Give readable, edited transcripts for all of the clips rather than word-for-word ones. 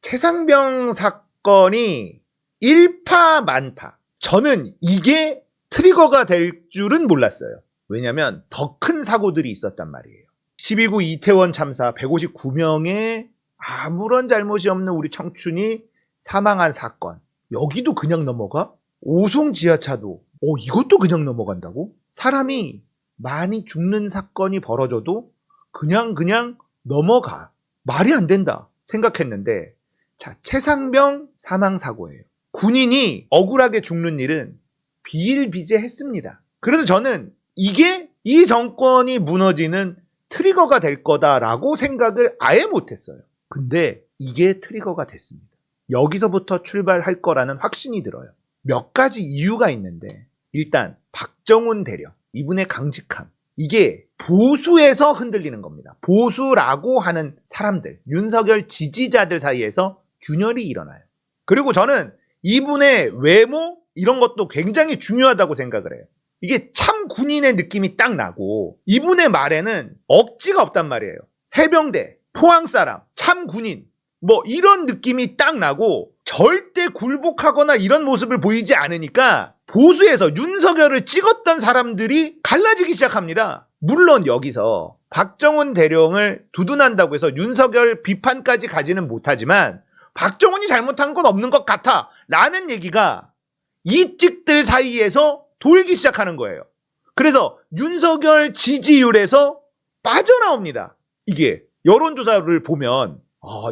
최상병 사건이 일파만파. 저는 이게 트리거가 될 줄은 몰랐어요. 왜냐면 더 큰 사고들이 있었단 말이에요. 12구 이태원 참사 159명의 아무런 잘못이 없는 우리 청춘이 사망한 사건. 여기도 그냥 넘어가? 오송 지하차도 이것도 그냥 넘어간다고? 사람이 많이 죽는 사건이 벌어져도 그냥 넘어가. 말이 안 된다 생각했는데, 자, 최상병 사망사고예요. 군인이 억울하게 죽는 일은 비일비재했습니다. 그래서 저는 이게 이 정권이 무너지는 트리거가 될 거다라고 생각을 아예 못했어요. 근데 이게 트리거가 됐습니다. 여기서부터 출발할 거라는 확신이 들어요. 몇 가지 이유가 있는데, 일단 박정훈 대령, 이분의 강직함, 이게 보수에서 흔들리는 겁니다. 보수라고 하는 사람들, 윤석열 지지자들 사이에서 균열이 일어나요. 그리고 저는 이분의 외모 이런 것도 굉장히 중요하다고 생각을 해요. 이게 참 군인의 느낌이 딱 나고, 이분의 말에는 억지가 없단 말이에요. 해병대, 포항 사람, 참 군인 뭐 이런 느낌이 딱 나고, 절대 굴복하거나 이런 모습을 보이지 않으니까 보수에서 윤석열을 찍었던 사람들이 갈라지기 시작합니다. 물론 여기서 박정훈 대령을 두둔한다고 해서 윤석열 비판까지 가지는 못하지만 박정훈이 잘못한 건 없는 것 같아 라는 얘기가 이찍들 사이에서 돌기 시작하는 거예요. 그래서 윤석열 지지율에서 빠져나옵니다. 이게 여론조사를 보면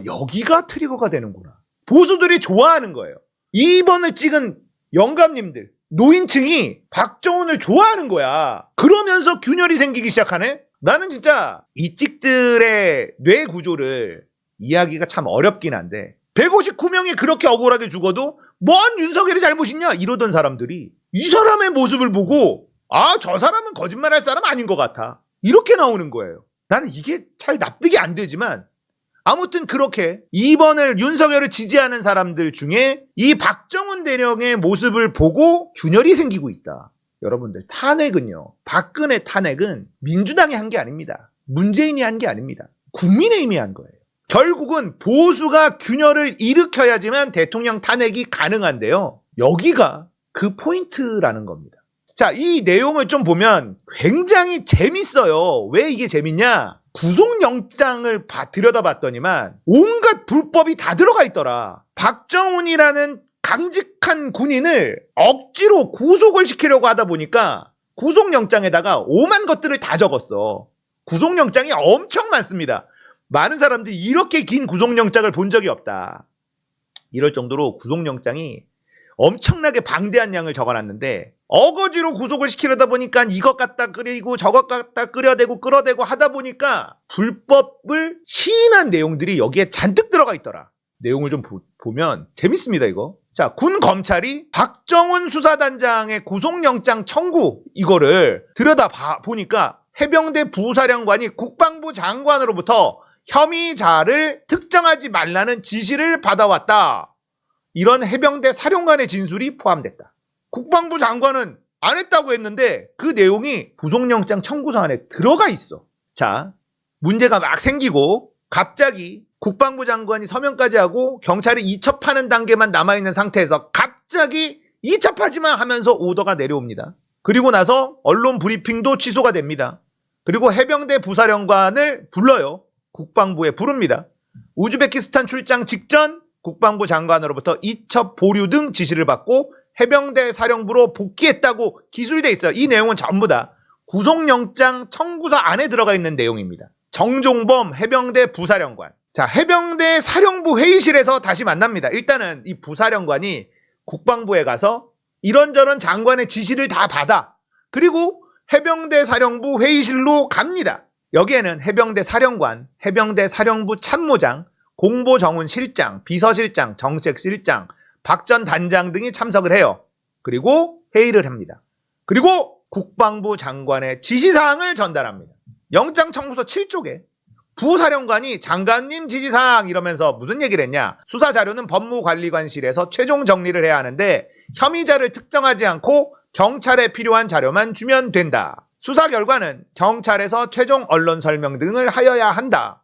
여기가 트리거가 되는구나. 보수들이 좋아하는 거예요. 2번을 찍은 영감님들, 노인층이 박정훈을 좋아하는 거야. 그러면서 균열이 생기기 시작하네? 나는 진짜 이 찍들의 뇌 구조를 이해하기가 참 어렵긴 한데, 159명이 그렇게 억울하게 죽어도 뭔 윤석열이 잘못이냐 이러던 사람들이 이 사람의 모습을 보고 저 사람은 거짓말할 사람 아닌 것 같아 이렇게 나오는 거예요. 나는 이게 잘 납득이 안 되지만, 아무튼 그렇게 2번을 윤석열을 지지하는 사람들 중에 이 박정훈 대령의 모습을 보고 균열이 생기고 있다. 여러분들, 탄핵은요, 박근혜 탄핵은 민주당이 한 게 아닙니다. 문재인이 한 게 아닙니다. 국민의힘이 한 거예요. 결국은 보수가 균열을 일으켜야지만 대통령 탄핵이 가능한데요. 여기가 그 포인트라는 겁니다. 자, 이 내용을 좀 보면 굉장히 재밌어요. 왜 이게 재밌냐? 구속영장을 들여다봤더니만 온갖 불법이 다 들어가 있더라. 박정훈이라는 강직한 군인을 억지로 구속을 시키려고 하다 보니까 구속영장에다가 오만 것들을 다 적었어. 구속영장이 엄청 많습니다. 많은 사람들이 이렇게 긴 구속영장을 본 적이 없다. 이럴 정도로 구속영장이 엄청나게 방대한 양을 적어놨는데, 어거지로 구속을 시키려다 보니까 이것 갖다 끓이고 저것 갖다 끌어대고 하다 보니까 불법을 시인한 내용들이 여기에 잔뜩 들어가 있더라. 내용을 좀 보면 재밌습니다, 이거. 자, 군 검찰이 박정훈 수사단장의 구속영장 청구 이거를 들여다 보니까 해병대 부사령관이 국방부 장관으로부터 혐의자를 특정하지 말라는 지시를 받아왔다. 이런 해병대 사령관의 진술이 포함됐다. 국방부 장관은 안 했다고 했는데 그 내용이 구속영장 청구서 안에 들어가 있어. 자, 문제가 막 생기고 갑자기 국방부 장관이 서명까지 하고 경찰이 이첩하는 단계만 남아있는 상태에서 갑자기 이첩하지 마 하면서 오더가 내려옵니다. 그리고 나서 언론 브리핑도 취소가 됩니다. 그리고 해병대 부사령관을 불러요. 국방부에 부릅니다. 우즈베키스탄 출장 직전 국방부 장관으로부터 이첩 보류 등 지시를 받고 해병대 사령부로 복귀했다고 기술돼 있어요. 이 내용은 전부 다 구속영장 청구서 안에 들어가 있는 내용입니다. 정종범 해병대 부사령관. 자, 해병대 사령부 회의실에서 다시 만납니다. 일단은 이 부사령관이 국방부에 가서 이런저런 장관의 지시를 다 받아. 그리고 해병대 사령부 회의실로 갑니다. 여기에는 해병대 사령관, 해병대 사령부 참모장, 공보정훈 실장, 비서실장, 정책실장, 박 전 단장 등이 참석을 해요. 그리고 회의를 합니다. 그리고 국방부 장관의 지시사항을 전달합니다. 영장 청구서 7쪽에 부사령관이 장관님 지시사항 이러면서 무슨 얘기를 했냐? 수사자료는 법무관리관실에서 최종 정리를 해야 하는데 혐의자를 특정하지 않고 경찰에 필요한 자료만 주면 된다. 수사 결과는 경찰에서 최종 언론 설명 등을 하여야 한다.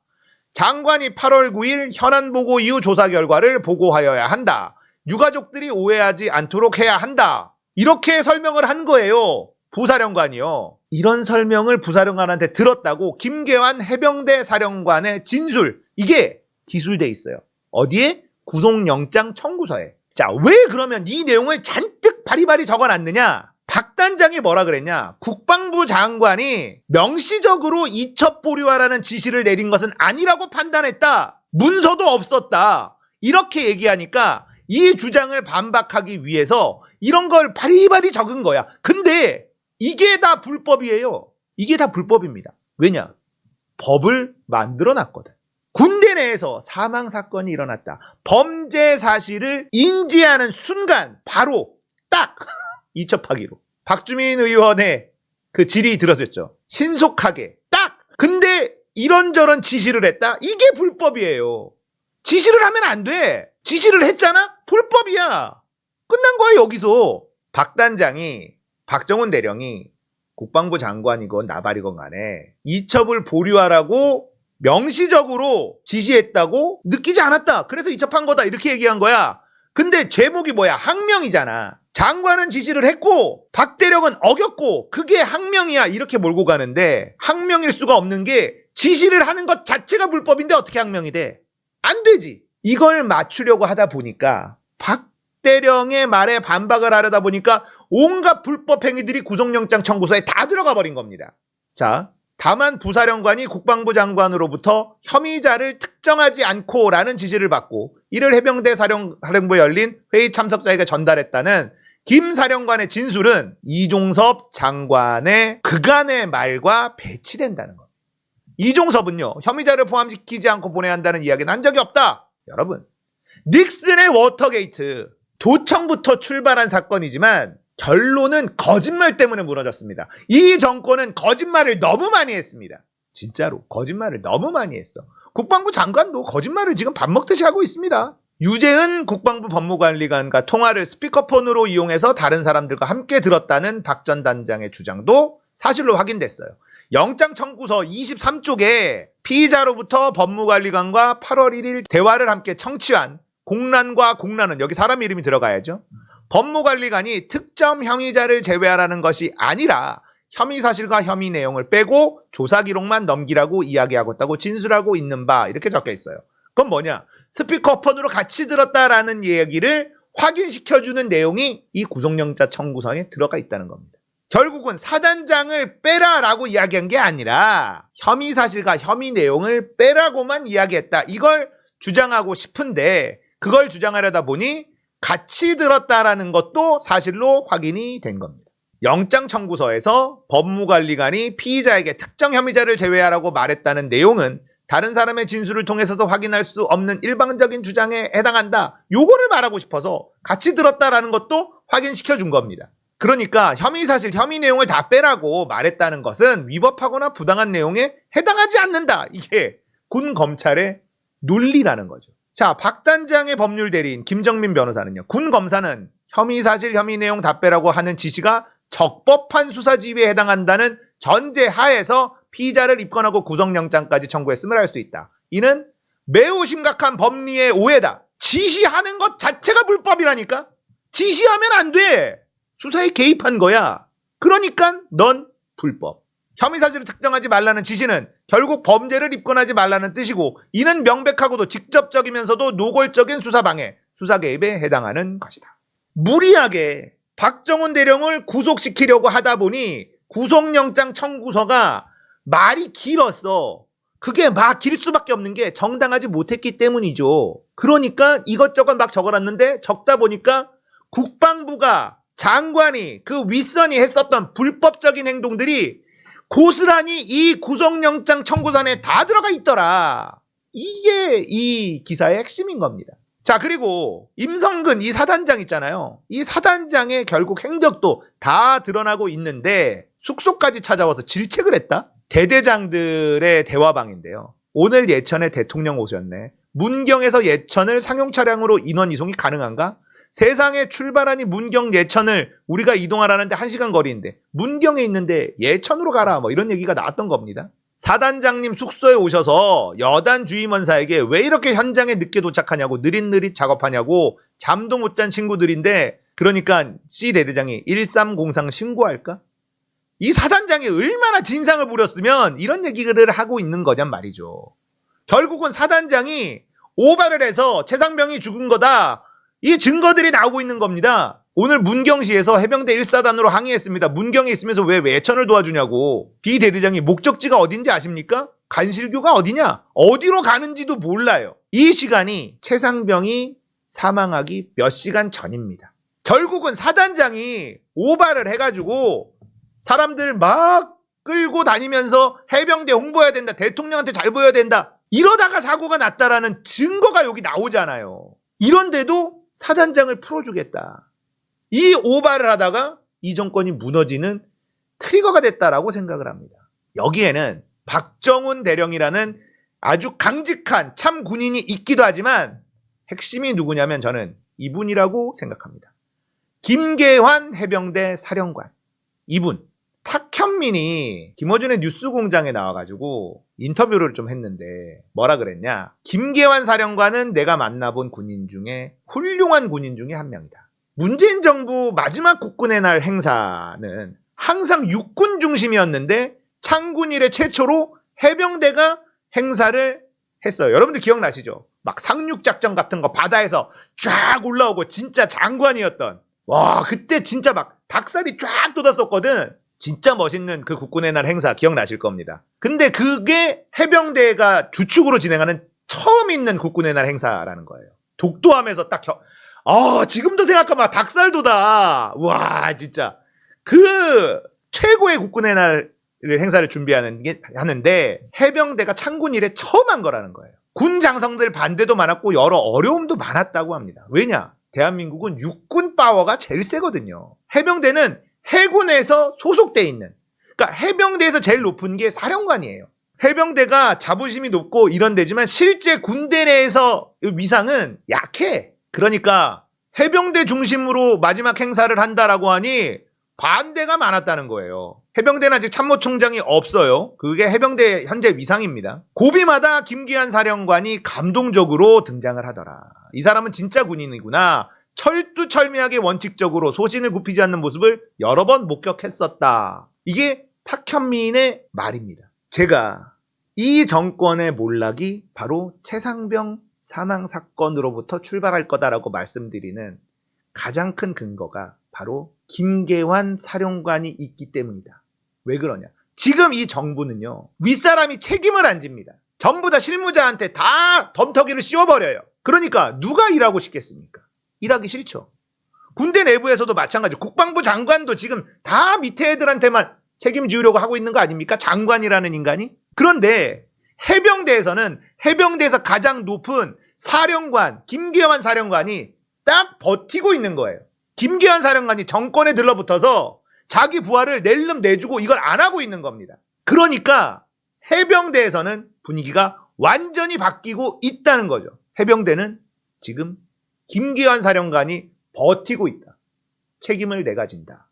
장관이 8월 9일 현안 보고 이후 조사 결과를 보고하여야 한다. 유가족들이 오해하지 않도록 해야 한다. 이렇게 설명을 한 거예요. 부사령관이요. 이런 설명을 부사령관한테 들었다고 김계환 해병대 사령관의 진술, 이게 기술돼 있어요. 어디에? 구속영장 청구서에. 자, 왜 그러면 이 내용을 잔뜩 바리바리 적어놨느냐? 박 단장이 뭐라 그랬냐? 국방부 장관이 명시적으로 이첩 보류하라는 지시를 내린 것은 아니라고 판단했다. 문서도 없었다. 이렇게 얘기하니까 이 주장을 반박하기 위해서 이런 걸 바리바리 적은 거야. 근데 이게 다 불법이에요. 이게 다 불법입니다. 왜냐? 법을 만들어 놨거든. 군대 내에서 사망 사건이 일어났다. 범죄 사실을 인지하는 순간 바로 딱 이첩하기로. 박주민 의원의 그 질의 들었었죠. 신속하게 딱. 근데 이런저런 지시를 했다? 이게 불법이에요. 지시를 하면 안 돼. 지시를 했잖아? 불법이야. 끝난 거야 여기서. 박 단장이, 박정훈 대령이 국방부 장관이건 나발이건 간에 이첩을 보류하라고 명시적으로 지시했다고 느끼지 않았다. 그래서 이첩한 거다. 이렇게 얘기한 거야. 근데 제목이 뭐야? 항명이잖아. 장관은 지시를 했고 박 대령은 어겼고 그게 항명이야. 이렇게 몰고 가는데 항명일 수가 없는 게 지시를 하는 것 자체가 불법인데 어떻게 항명이 돼? 안 되지. 이걸 맞추려고 하다 보니까 박 대령의 말에 반박을 하려다 보니까 온갖 불법 행위들이 구속영장 청구서에 다 들어가 버린 겁니다. 자, 다만 부사령관이 국방부 장관으로부터 혐의자를 특정하지 않고라는 지시를 받고 이를 해병대 사령부에 열린 회의 참석자에게 전달했다는 김 사령관의 진술은 이종섭 장관의 그간의 말과 배치된다는 겁니다. 이종섭은요, 혐의자를 포함시키지 않고 보내야 한다는 이야기는 한 적이 없다. 여러분, 닉슨의 워터게이트 도청부터 출발한 사건이지만 결론은 거짓말 때문에 무너졌습니다. 이 정권은 거짓말을 너무 많이 했습니다. 진짜로 거짓말을 너무 많이 했어. 국방부 장관도 거짓말을 지금 밥 먹듯이 하고 있습니다. 유재은 국방부 법무관리관과 통화를 스피커폰으로 이용해서 다른 사람들과 함께 들었다는 박 전 단장의 주장도 사실로 확인됐어요. 영장 청구서 23쪽에 피의자로부터 법무관리관과 8월 1일 대화를 함께 청취한 공란과 공란은 여기 사람 이름이 들어가야죠. 법무관리관이 특정 혐의자를 제외하라는 것이 아니라 혐의 사실과 혐의 내용을 빼고 조사 기록만 넘기라고 이야기하고 있다고 진술하고 있는 바 이렇게 적혀 있어요. 그건 뭐냐? 스피커폰으로 같이 들었다라는 얘기를 확인시켜주는 내용이 이 구속영장 청구서에 들어가 있다는 겁니다. 결국은 사단장을 빼라라고 이야기한 게 아니라 혐의 사실과 혐의 내용을 빼라고만 이야기했다. 이걸 주장하고 싶은데 그걸 주장하려다 보니 같이 들었다라는 것도 사실로 확인이 된 겁니다. 영장 청구서에서 법무관리관이 피의자에게 특정 혐의자를 제외하라고 말했다는 내용은 다른 사람의 진술을 통해서도 확인할 수 없는 일방적인 주장에 해당한다. 요거를 말하고 싶어서 같이 들었다라는 것도 확인시켜 준 겁니다. 그러니까 혐의 사실, 혐의 내용을 다 빼라고 말했다는 것은 위법하거나 부당한 내용에 해당하지 않는다. 이게 군 검찰의 논리라는 거죠. 자, 박 단장의 법률 대리인 김정민 변호사는요. 군 검사는 혐의 사실, 혐의 내용 다 빼라고 하는 지시가 적법한 수사 지휘에 해당한다는 전제 하에서 피의자를 입건하고 구속영장까지 청구했음을 알 수 있다. 이는 매우 심각한 법리의 오해다. 지시하는 것 자체가 불법이라니까? 지시하면 안 돼. 수사에 개입한 거야. 그러니까 넌 불법. 혐의 사실을 특정하지 말라는 지시는 결국 범죄를 입건하지 말라는 뜻이고 이는 명백하고도 직접적이면서도 노골적인 수사 방해, 수사 개입에 해당하는 것이다. 무리하게 박정훈 대령을 구속시키려고 하다 보니 구속영장 청구서가 말이 길었어. 그게 막 길 수밖에 없는 게 정당하지 못했기 때문이죠. 그러니까 이것저것 막 적어놨는데 적다 보니까 국방부가 장관이 그 윗선이 했었던 불법적인 행동들이 고스란히 이 구속영장 청구서에 다 들어가 있더라. 이게 이 기사의 핵심인 겁니다. 자, 그리고 임성근 이 사단장 있잖아요. 이 사단장의 결국 행적도 다 드러나고 있는데 숙소까지 찾아와서 질책을 했다? 대대장들의 대화방인데요. 오늘 예천에 대통령 오셨네. 문경에서 예천을 상용 차량으로 인원 이송이 가능한가? 세상에 출발하니 문경 예천을 우리가 이동하라는데 1시간 거리인데 문경에 있는데 예천으로 가라 뭐 이런 얘기가 나왔던 겁니다. 사단장님 숙소에 오셔서 여단 주임원사에게 왜 이렇게 현장에 늦게 도착하냐고 느릿느릿 작업하냐고 잠도 못 잔 친구들인데 그러니까 C 대대장이 1303 신고할까? 이 사단장이 얼마나 진상을 부렸으면 이런 얘기를 하고 있는 거냔 말이죠. 결국은 사단장이 오바를 해서 최상병이 죽은 거다. 이 증거들이 나오고 있는 겁니다. 오늘 문경시에서 해병대 1사단으로 항의했습니다. 문경에 있으면서 왜 외천을 도와주냐고. B 대대장이 목적지가 어딘지 아십니까? 간실교가 어디냐? 어디로 가는지도 몰라요. 이 시간이 최상병이 사망하기 몇 시간 전입니다. 결국은 사단장이 오바를 해가지고 사람들 막 끌고 다니면서 해병대 홍보해야 된다. 대통령한테 잘 보여야 된다. 이러다가 사고가 났다라는 증거가 여기 나오잖아요. 이런데도 사단장을 풀어주겠다. 이 오바를 하다가 이 정권이 무너지는 트리거가 됐다라고 생각을 합니다. 여기에는 박정훈 대령이라는 아주 강직한 참 군인이 있기도 하지만 핵심이 누구냐면 저는 이분이라고 생각합니다. 김계환 해병대 사령관. 이분. 탁현민이 김어준의 뉴스공장에 나와가지고 인터뷰를 좀 했는데 뭐라 그랬냐. 김계환 사령관은 내가 만나본 군인 중에 훌륭한 군인 중에 한 명이다. 문재인 정부 마지막 국군의 날 행사는 항상 육군 중심이었는데 창군 이래 최초로 해병대가 행사를 했어요. 여러분들 기억나시죠? 막 상륙작전 같은 거 바다에서 쫙 올라오고 진짜 장관이었던 와 그때 진짜 막 닭살이 쫙 돋았었거든. 진짜 멋있는 그 국군의 날 행사 기억나실 겁니다. 근데 그게 해병대가 주축으로 진행하는 처음 있는 국군의 날 행사라는 거예요. 독도함에서 딱 지금도 생각하면 닭살 돋아. 와 진짜 그 최고의 국군의 날 행사를 하는데 해병대가 창군 이래 처음 한 거라는 거예요. 군 장성들 반대도 많았고 여러 어려움도 많았다고 합니다. 왜냐? 대한민국은 육군 파워가 제일 세거든요. 해병대는 해군에서 소속돼 있는, 그러니까 해병대에서 제일 높은 게 사령관이에요. 해병대가 자부심이 높고 이런 데지만 실제 군대 내에서 위상은 약해. 그러니까 해병대 중심으로 마지막 행사를 한다라고 하니 반대가 많았다는 거예요. 해병대는 아직 참모총장이 없어요. 그게 해병대 현재 위상입니다. 고비마다 김기환 사령관이 감동적으로 등장을 하더라. 이 사람은 진짜 군인이구나. 철두철미하게 원칙적으로 소신을 굽히지 않는 모습을 여러 번 목격했었다. 이게 탁현민의 말입니다. 제가 이 정권의 몰락이 바로 최상병 사망 사건으로부터 출발할 거다라고 말씀드리는 가장 큰 근거가 바로 김계환 사령관이 있기 때문이다. 왜 그러냐? 지금 이 정부는요, 윗사람이 책임을 안 집니다. 전부 다 실무자한테 다 덤터기를 씌워버려요. 그러니까 누가 일하고 싶겠습니까? 일하기 싫죠. 군대 내부에서도 마찬가지. 국방부 장관도 지금 다 밑에 애들한테만 책임지으려고 하고 있는 거 아닙니까? 장관이라는 인간이. 그런데 해병대에서는 해병대에서 가장 높은 사령관 김계환 사령관이 딱 버티고 있는 거예요. 김계환 사령관이 정권에 들러붙어서 자기 부하를 낼름 내주고 이걸 안 하고 있는 겁니다. 그러니까 해병대에서는 분위기가 완전히 바뀌고 있다는 거죠. 해병대는 지금 김기환 사령관이 버티고 있다. 책임을 내가 진다.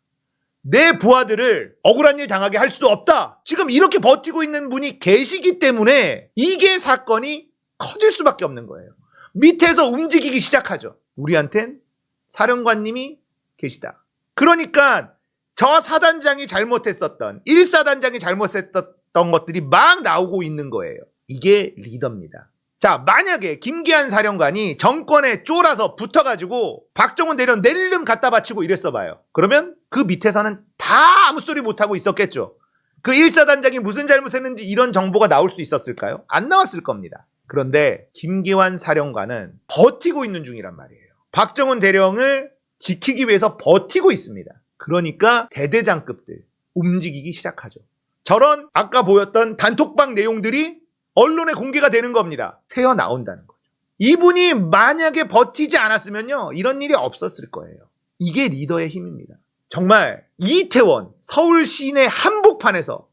내 부하들을 억울한 일 당하게 할 수 없다. 지금 이렇게 버티고 있는 분이 계시기 때문에 이게 사건이 커질 수밖에 없는 거예요. 밑에서 움직이기 시작하죠. 우리한텐 사령관님이 계시다. 그러니까 저 사단장이 잘못했었던 1사단장이 잘못했던 것들이 막 나오고 있는 거예요. 이게 리더입니다. 자, 만약에 김기환 사령관이 정권에 쫄아서 붙어가지고 박정훈 대령 낼름 갖다 바치고 이랬어 봐요. 그러면 그 밑에서는 다 아무 소리 못하고 있었겠죠. 그 1사단장이 무슨 잘못했는지 이런 정보가 나올 수 있었을까요? 안 나왔을 겁니다. 그런데 김기환 사령관은 버티고 있는 중이란 말이에요. 박정훈 대령을 지키기 위해서 버티고 있습니다. 그러니까 대대장급들 움직이기 시작하죠. 저런 아까 보였던 단톡방 내용들이 언론에 공개가 되는 겁니다. 새어 나온다는 거죠. 이분이 만약에 버티지 않았으면요, 이런 일이 없었을 거예요. 이게 리더의 힘입니다. 정말 이태원 서울 시내 한복판에서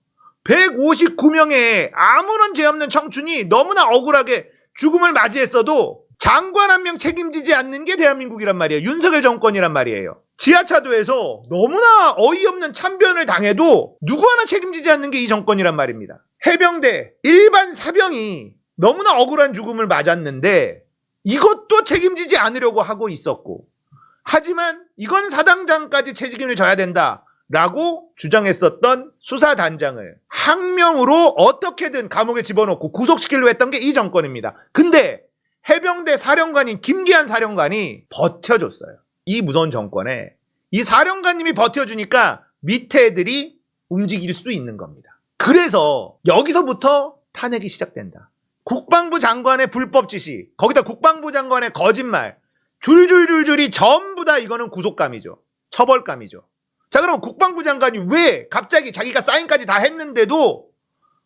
159명의 아무런 죄 없는 청춘이 너무나 억울하게 죽음을 맞이했어도 장관 한 명 책임지지 않는 게 대한민국이란 말이에요. 윤석열 정권이란 말이에요. 지하차도에서 너무나 어이없는 참변을 당해도 누구 하나 책임지지 않는 게 이 정권이란 말입니다. 해병대 일반 사병이 너무나 억울한 죽음을 맞았는데 이것도 책임지지 않으려고 하고 있었고, 하지만 이건 사단장까지 책임을 져야 된다라고 주장했었던 수사단장을 항명으로 어떻게든 감옥에 집어넣고 구속시키려고 했던 게 이 정권입니다. 근데 해병대 사령관인 김기한 사령관이 버텨줬어요. 이 무서운 정권에 이 사령관님이 버텨주니까 밑에 애들이 움직일 수 있는 겁니다. 그래서 여기서부터 탄핵이 시작된다. 국방부 장관의 불법 지시, 거기다 국방부 장관의 거짓말, 줄줄줄줄이 전부 다 이거는 구속감이죠. 처벌감이죠. 자, 그럼 국방부 장관이 왜 갑자기 자기가 사인까지 다 했는데도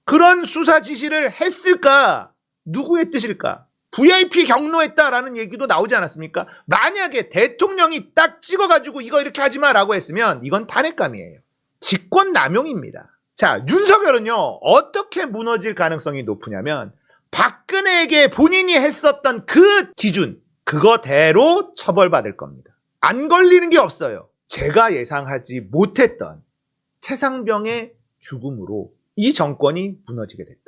그런 수사 지시를 했을까? 누구의 뜻일까? VIP 경로했다라는 얘기도 나오지 않았습니까? 만약에 대통령이 딱 찍어가지고 이거 이렇게 하지 마라고 했으면 이건 탄핵감이에요. 직권남용입니다. 자, 윤석열은요, 어떻게 무너질 가능성이 높으냐면 박근혜에게 본인이 했었던 그 기준, 그거대로 처벌받을 겁니다. 안 걸리는 게 없어요. 제가 예상하지 못했던 최상병의 죽음으로 이 정권이 무너지게 됐다.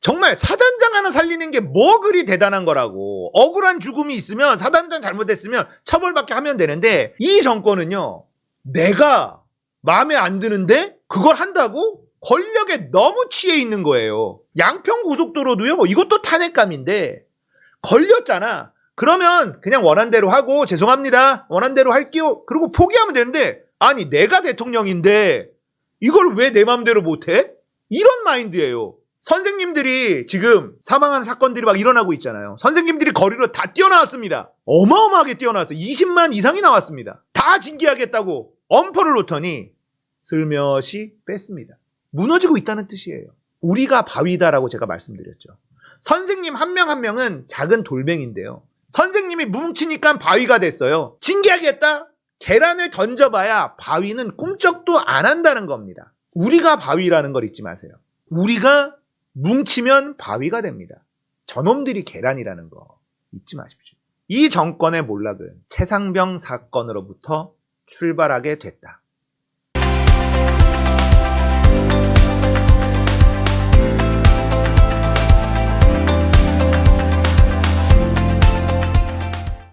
정말 사단장 하나 살리는 게 뭐 그리 대단한 거라고. 억울한 죽음이 있으면 사단장 잘못했으면 처벌받게 하면 되는데 이 정권은요, 내가 마음에 안 드는데 그걸 한다고? 권력에 너무 취해 있는 거예요. 양평고속도로도요, 이것도 탄핵감인데 걸렸잖아. 그러면 그냥 원한 대로 하고 죄송합니다. 원한 대로 할게요. 그리고 포기하면 되는데 아니 내가 대통령인데 이걸 왜 내 마음대로 못해? 이런 마인드예요. 선생님들이 지금 사망한 사건들이 막 일어나고 있잖아요. 선생님들이 거리로 다 뛰어나왔습니다. 어마어마하게 뛰어나왔어요. 20만 이상이 나왔습니다. 다 징계하겠다고 엄포를 놓더니 슬며시 뺐습니다. 무너지고 있다는 뜻이에요. 우리가 바위다라고 제가 말씀드렸죠. 선생님 한 명 한 명은 작은 돌멩인데요. 선생님이 뭉치니까 바위가 됐어요. 징계하겠다? 계란을 던져봐야 바위는 꿈쩍도 안 한다는 겁니다. 우리가 바위라는 걸 잊지 마세요. 우리가 뭉치면 바위가 됩니다. 저놈들이 계란이라는 거 잊지 마십시오. 이 정권의 몰락은 최상병 사건으로부터 출발하게 됐다.